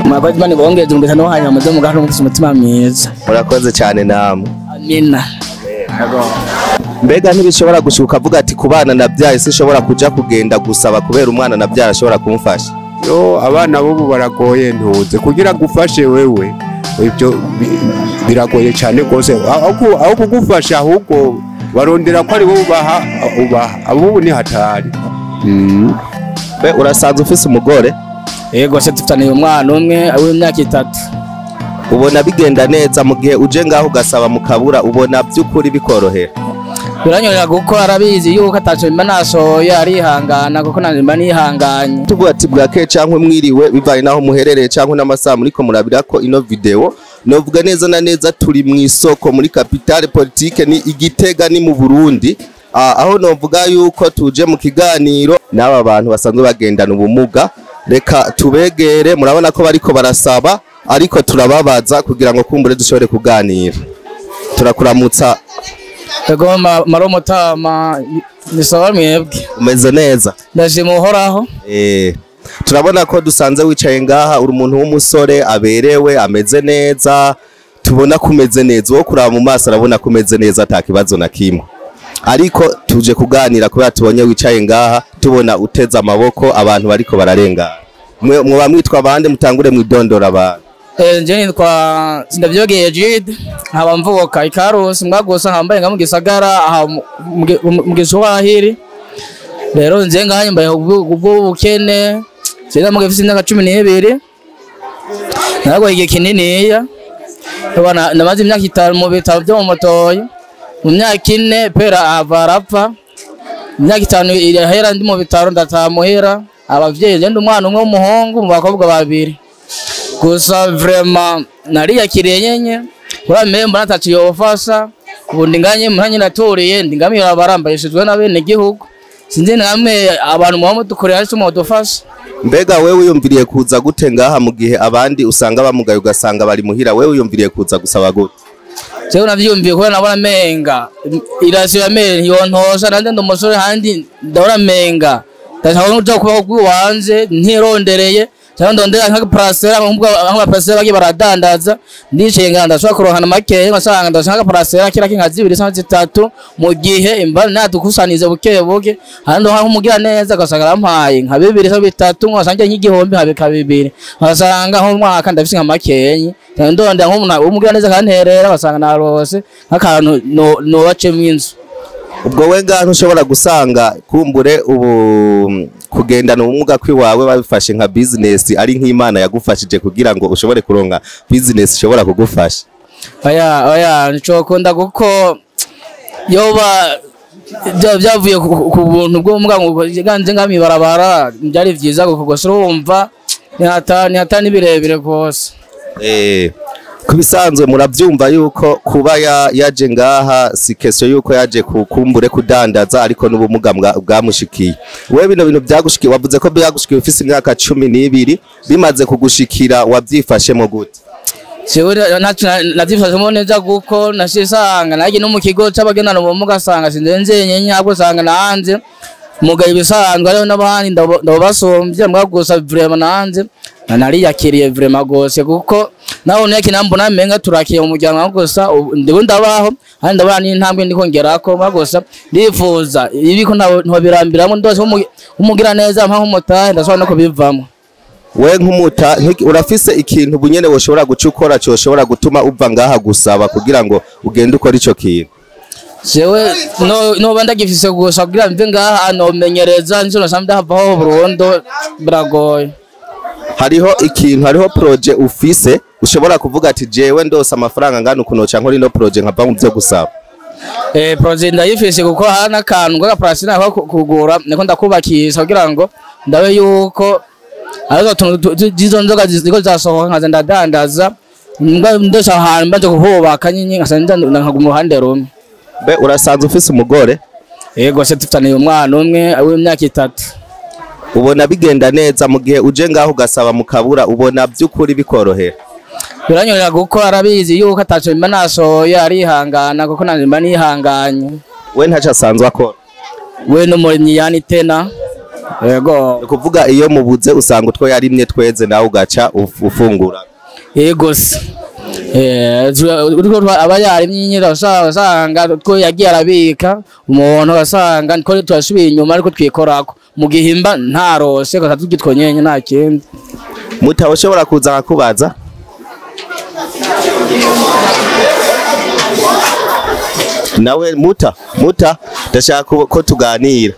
Mabadimani bongeze umbetano hanya amaze mugahano mu mutima mwiza. Murakoze cyane namwe. Amina. Mbega ntibishobora gushuka avuga ati kubana nabyaye sishobora kuja kugenda gusaba kubera umwana nabyara ashobora kumfasha. Yo abana bobu baragoye ntuze kugira gufashe wewe ibyo biragoye cyane gose aho kugufasha ahubwo barondera ko ari bo ubaha abo ni hatari. Be urasanzwe ufise umugore? Yego se tufitaniye umwana umwe w'imyaka 3. Ubona bigenda neza mu gihe uje ngaho ugasaba mukabura ubona by'ukuri bikorohera? Biranyorera guko arabizi yuko ataco mba nasoya arihangana kuko nanimba nihanganye. Tuvuga ati bwake cankwe mwiriwe bivaye naho muherereye cankwe n'amasaha muriko murabirako ino video novuga neza na neza turi mu isoko muri capitale politique ni Igitega ni mu Burundi. Aho novuga yuko tuje mu kiganiro n'aba bantu basanzwe bagendana ubumuga, reka tubegere murabona ko bariko barasaba ariko turababaza kugira ngo kumbure dushobore kuganira. Turakuramutsa. Ego maromo tama nisawa mwebwe. Umeze neza? Ndashima uhoraho. Turabona ko dusanze wicaye ngaha uri umuntu w'umusore aberewe ameze neza, tubona kumeze neza wo kuraba mu maso arabona kumeze neza atakibazo na kimwe. Ariko tuje kuganira kubera tubonye wicaye ngaha tubona uteza amaboko abantu bariko bararenga. Mwe bamwitwa bande mutangure mwidondora abantu? Nje nitwa Sindavyogeye Jide nkaba mvuka Ikarusi mwagosa nkambaye nga mu gisagara aha mu Giswahili. Rero nje ngahanye mbaye ubwo bukene cyenda mu gifisi ndaka 12 narago igihe kinini ya bana namaze imyaka 5 mu bitaro byo mu Motoyi mu myaka 4 pera avarapfa imyaka 5 irahera ndi mu bitaro ndatamuhera abavyeyi ndi umwana umwe w'umuhungu mu bakobwa babiri gusa vraiment nariyakiriye nyenye uramenye mbona taci yofasha ubundi nganye muranye naturiye ndingamira barambayishijwe na bene gihugu sinzi namwe abantu mu dukorera ari cyo dufasha. Mbega wewe uyumviriye kuza gute ngaha mu gihe abandi usanga bamugaye ugasanga bari muhira wewe uyumviriye kuza gusaba gute? Cyo navyumviye ko nabona menga irasiyo ya mere yontosha nande ndomusore handi ndabona menga ndashaka kuja kubaho gwiwanje ntirondereye cyangwa ndondera nka parasera nka parasera bagi baradandaza ndicengana ndashaka kurohana make ngasanga ndashaka parasera kira kinga 2 mu gihe imbana nadukusanize bukebuke hando nka umugira neza gasanga rampaye nka 2 ngasanga nk'igihombe habeka 2 ngasanga nko mwaka ndafise nka makenyi ndonda nko umugira neza kanterera basanga narose nk'akantu no bacemo inzu. Ubwo we ngaho ushobora gusanga kumbure ubu kugendana ubumuga kwiwawe babifashe nka business ari nk'Imana yagufashije kugira ngo ushobore kuronga business ishobora kugufasha. Oya nico kunda guko yoba byavuye ku buntu bwo mbwa ngo ganje ngami barabara byari vyiza gukogosora urumva ni hatani birebire kose. Kubisanzwe muravyumva yuko kuba yaje ngaha si keso yuko yaje kukumbure kudandaza ariko n'ubumuga bwamushikiye. Wewe bino bintu byagushikiye wavuze ko byagushikiye ufise imyaka 12 bimaze kugushikira wabyifashemo gute? Jewe navyifashemo neza guko nashisanga naje no mu kigo c'abagendana ubumuga sanga sindenze nyenye ahubwo sanga nanze mugaye ibisanzwe ariho n'abandi ndabasomvye mwagusa vraiment nanze nariyakiriye vraiment gose kuko naho neke nambona menga turakiye mu muryango gusa ndabaho kandi ndabana n'intambwe ndiko ngerako bagosa ndifuza ibiko nto birambiramo ndose umugira neza mpa nk'umutahe ndashobora no kubivamo. We nk'umuta urafise ikintu bunyene woshobora gucukora cyo shobora gutuma uva ngaha gusaba kugira ngo ugende ukora ico kintu? Jewe no bandagifise gusa kugira mve ngaha no menyereza nzo nasamda havaho Burundo biragoye. Hariho ikintu hariho projet ufise ushobora kuvuga ati jewe ndose amafaranga ngana ukunoca nkora ino projet nkava mu byo gusaba? Projet ndayifise kuko hana kantu ngo gaprasina aho kugura niko ndakubakisha kugira ngo ndabe yuko aho tuzo nzoga ziko zasohoka nkaza ndadandaza ndosha ahantu mbaje kuhubaka nyinyi nkasanza nkaguma uruhande rumwe. Be urasanzwe ufise umugore? Yego se tufitaniye umwana umwe w'imyaka 3. Ubona bigenda neza mu gihe uje ngaho ugasaba mukabura ubona by'ukuri bikorohera? Biranyorera guko arabizi yuko ataco mba nasoya arihangana kuko nanimba nihanganye. we ntaco asanzwe akora we n'umurimyi yani tena yego kuvuga iyo mubuze usanga utwo yarimye tweze nawe ugaca ufungura yego se uriko aba yarimye nyira usanga two yagiye arabika umuntu asanga niko twasubiye inyuma ariko twikorako mu gihimba ntarose ko tatugitwonyenye nta kindi Muta ushobora kuza kubaza nawe muta ndashaka ko tuganira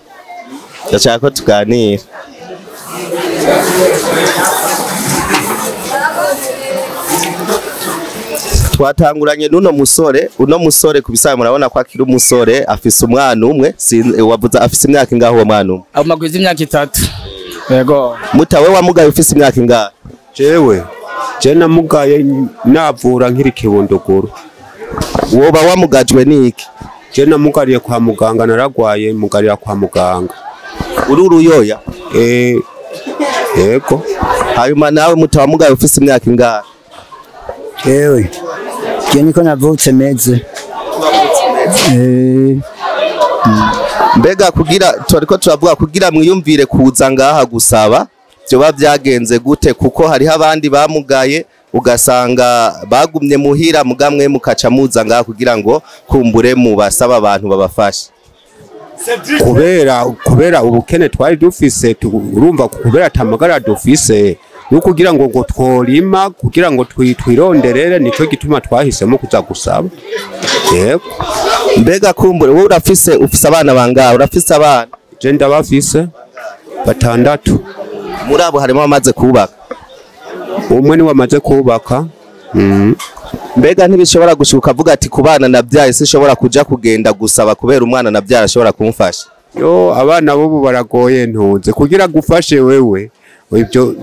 twatanguranye n'uno musore kubisaba murabona ko akiri umusore afise umwana umwe wavuza afise imyaka ingaho uwo mwana umwe amagwiza imyaka 3 yego Muta we wamugaye ufise imyaka ingaho je namugaye navura nkiri kibunduguru woba wamugajwe niki je namugariye kwa muganga naragwaye mugarira kwa muganga uruyoya yego hanyuma nawe Muta wamugaye ufise imyaka ingaho je niko navutse meze mbega kugira turiko turavuga kugira mwiyumvire kuza ngaha gusaba byo byagenze gute kuko hari abandi bamugaye ugasanga bagumye muhira mugamwe mukaca muza ngaha kugira ngo kumbure mu basaba abantu babafashe kubera ubukene twari dufise urumva kubera tamagara dufise no kugira ngo tworima kugira ngo twironderere nico gituma twahisemo kuza gusaba yego mbega kumbure wowe ufise abana bangahe urafise abana je ndabafise 6 muri abo harimo amaze kubaka umwe ni wamaze kubaka mbega ntibishobora gushuka avuga ati kubana nabyaye sishobora kuja kugenda gusaba kubera umwana nabyara ashobora kumfasha abana bo baragoye ntunze kugira gufashe wewe ibyo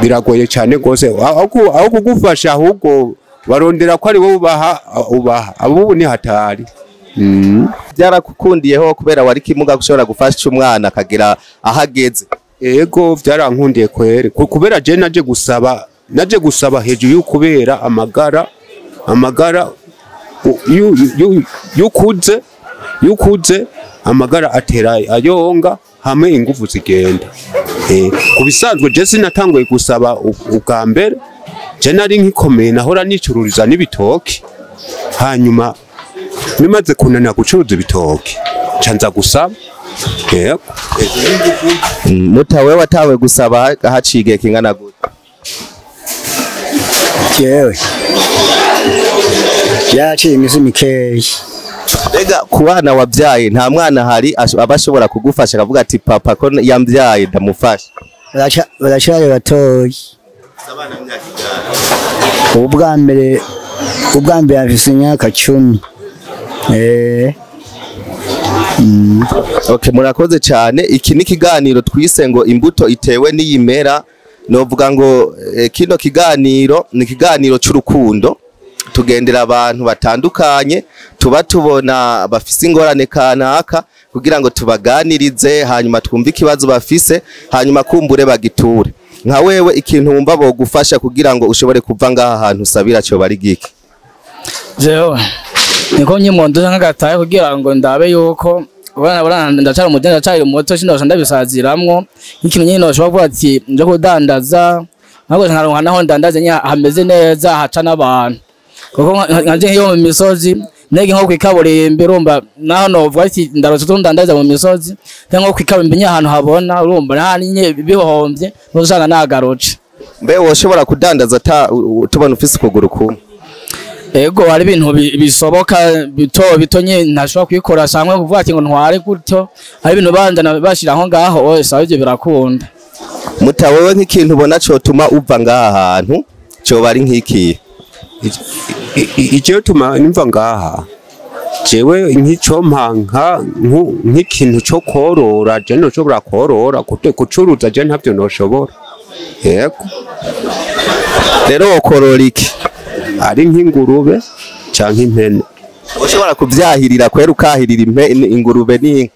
biragoye cyane gose aho kugufasha ahubwo barondera ko ari wowe ubaha abo ni hatari byarakukundiyeho kubera wari kimuga gushobora gufasha umwana akagira ahageze yego byarankundiye kwere kubera je naje gusaba hejuru y'ukubera amagara yukuze amagara atera ayonga hamwe ingufu zigenda kubisanzwe je sinatanguye gusaba ubwa mbere je nari nkikomeye nahora nicururiza n'ibitoki hanyuma nimaze kunana gucuruza ibitoki canza gusaba Muta we watawe gusaba haciye kingana gute yaciye imisi mikeyi mbega ku bana wabyaye nta mwana hari abashobora kugufasha akavuga ati papa ko yambyaye ndamufasha baracari batoyi ubwa mbere afise imyaka 10 Okay, murakoze cyane. Iki ni kiganiro twise ngo imbuto itewe n'iyimera. Novuga ngo kino kiganiro ni kiganiro cy'urukundo. Tugendera abantu batandukanye, tuba tubona bafise ingorane kanaka kugira ngo tubaganirize, hanyuma twumve ikibazo bafise, hanyuma kumbure bagiture. Nka wewe ikintu wumva bo gufasha kugira ngo ushobore kuva ngaha hantu usabira cyo bari giki. Jewe niko nyimondo nkagataye kugira ngo ndabe yuko bana ndacara mu genda cyari moto shindosha ndabisaziramwo ikintu nyine noshobora kuvuga ati nje kudandaza ntabwo nkaronka naho ndandaze nya hameze neza haca n'abantu kuko nkanje iyo mu misozi nege nko kwikaburimbi urumva naho novuga ati ndarose tundandaza mu misozi cyangwa kwikaburimbi nya ahantu habona urumva nanye bihombye nuzanga nagaroce mbe woshobora kudandaza tubona ufise kuguru kumwe ego hari ibintu bisoboka bitonye ntashobora kwikora samwe kuvuga ati ngo ntware gutyo hari ibintu bandana bashiraho ngaho wese abije birakunda Muta wewe nk'ikintu ubona cyo tuma uva ngaha hantu cyo bari nk'iki icyo tuma nimva ngaha jewe nk'ico mpanka nk'ikintu cyo korora je no cyo burakorora kucuruza je ntavyo noshobora yego rero wokorora iki ari nk'ingurube canke impene ushobora kuvyahirira kwera ukahirira ingurube n'inka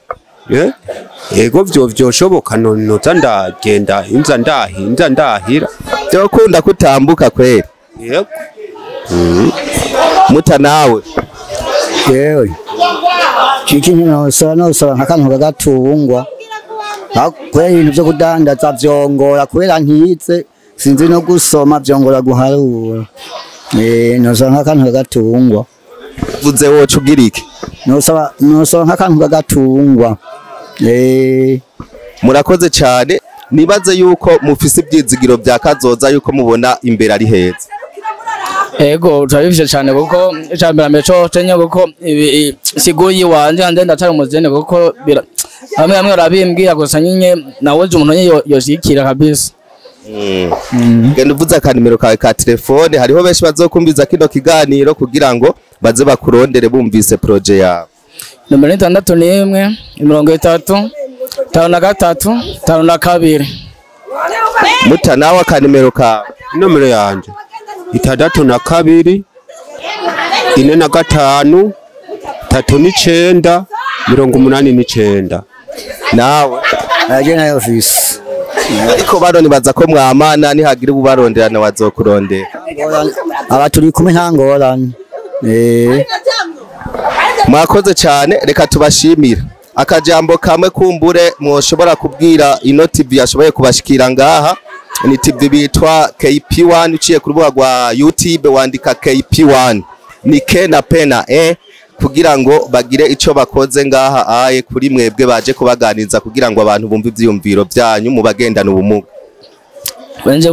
yego vyoshoboka noza ndagenda inza ndahira byo kunda kutambuka kwera yego Muta nawe yewe ikintu nosaba nk'akantu kagatungwa kubera ibintu vyo kudandaza vyongora kubera ntize sinzi no gusoma vyongora guharura nosaba nk'akantu kagatungwa vuze woca ugira iki nosaba nk'akantu kagatungwa murakoze cyane nibaze yuko mufise ibyizigiro bya kazoza yuko mubona imbere ari heza ego turabifishe cyane kuko icambere cyo cenye kuko siguyi wanje hande ndatari umuzene kuko bamwe barabimbwira gusa nyinye nawe umuntu yoshikira kabisa genda uvuze akanimero kawe ka telefone hariho benshi bazokumviza kino kiganiro kugira ngo baze bakurondere bumvise projet yawe nomero 61 30 53 52 muta nawe akanimero kawe nomero yanje 62 45 39 89 nawe aje na office ariko baro nibaza ko mwamana nihagira ubaronderana wazokurondera aba turi kumwe ntangorane mwakoze cyane reka tubashimira akajambo kamwe kumbure mwoshobora kubwira ino TV yashoboye kubashikira ngaha ni TV bitwa KP1 uciye ku rubuga rwa YouTube wandika KP1 ni K na P na E kugira ngo bagire ico bakoze ngaha aye kuri mwebwe baje kubaganiza kugira ngo abantu bumve ivyumviro byanyu mu bagendana ubumuga wenje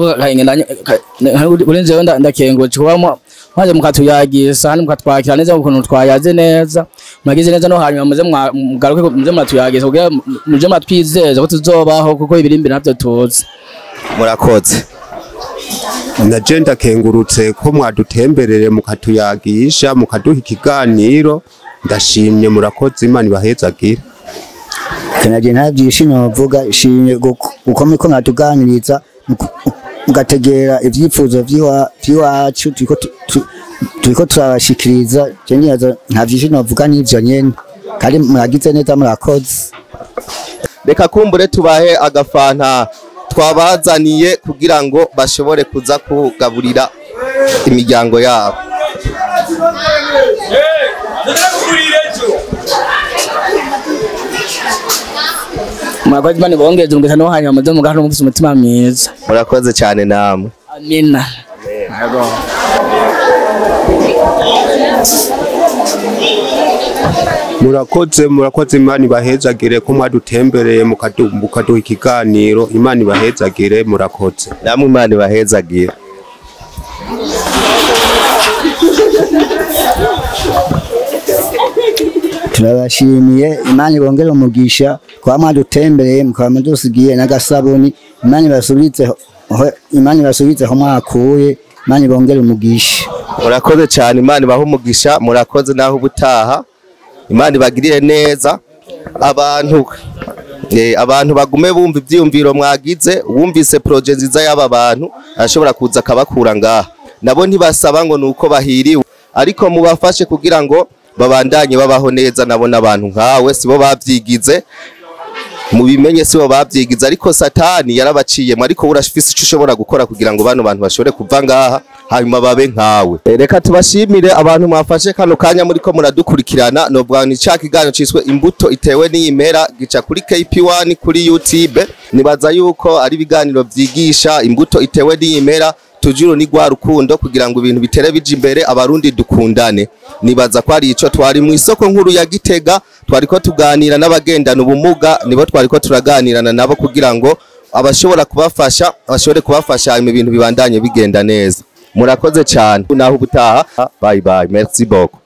ndakenguye kubamo maze mukatuyagisa hano mukatwakira neza ukuntu twayaze neza mwagize neza no hanyuma muze mugaruke muze matuyagisa kugira muje matwizeza ko tuzobaho kuko ibiri imbere navyo tuzi murakoze na jenda kengurutse ko mwadutemberere mukatuyagisha mukaduha ikiganiro ndashimye murakoze Imana ibahezagira kanaje ntabyishimo vuga shimye uko ko mwatuganiriza mugategera ivyifuzo vyiwacu turiko turabashikiriza jenyezo ntavyishimo vuga n'ivyo nyene kandi muragize neza murakoze reka kumbure tubahe agafanta twabazaniye kugira ngo bashobore kuza kugaburira imiryango yabo murakoze Imana bongeze umugeza no hanyuma muze mugahana mufise umutima mwiza murakoze cyane namwe amina murakoze Imana ibahezagire ko mwadutembereye mukaduha ikiganiro Imana ibahezagire murakoze namwe Imana ibahezagire turabashimiye Imana ibongere umugisha kwa mwadutembereye mukaba mudusigiye n'agasabuni Imana ibasubize ho mwakuye Imana ibongere umugisha murakoze cyane Imana ibahe umugisha murakoze naho ubutaha Imana ibagirire neza abantu bagume bumva ivyumviro mwagize wumvise projet nziza y'aba bantu ashobora kuza akabakura ngaha nabo ntibasaba ngo nuko bahiriwe ariko mubafashe kugira ngo babandanye babaho neza nabo n'abantu nkawe sibo bavyigize mubimenye sibo bavyigize ariko satani yarabaciyemo ariko urashifise ico ushobora gukora kugira ngo bano bantu bashobore kuva ngaha hanyuma babe nkawe reka tubashimire abantu mwafashe kano kanya muri ko muradukurikirana nobwa ni ca kiganiro ciswe imbuto itewe n'imera gica kuri KP1 kuri YouTube nibaza yuko ari biganiro vyigisha imbuto itewe n'imera tujuru ni gwa rukundo kugira ngo ibintu bitere bije imbere abarundi dukundane nibaza ko ari ico twari mu isoko nkuru ya Gitega twariko tuganira n'abagendana ubumuga nibo twariko turaganirana nabo kugira ngo abashobora kubafasha mu bintu bibandanye bigenda neza murakoze cyane naho ubutaha bye bye merci beaucoup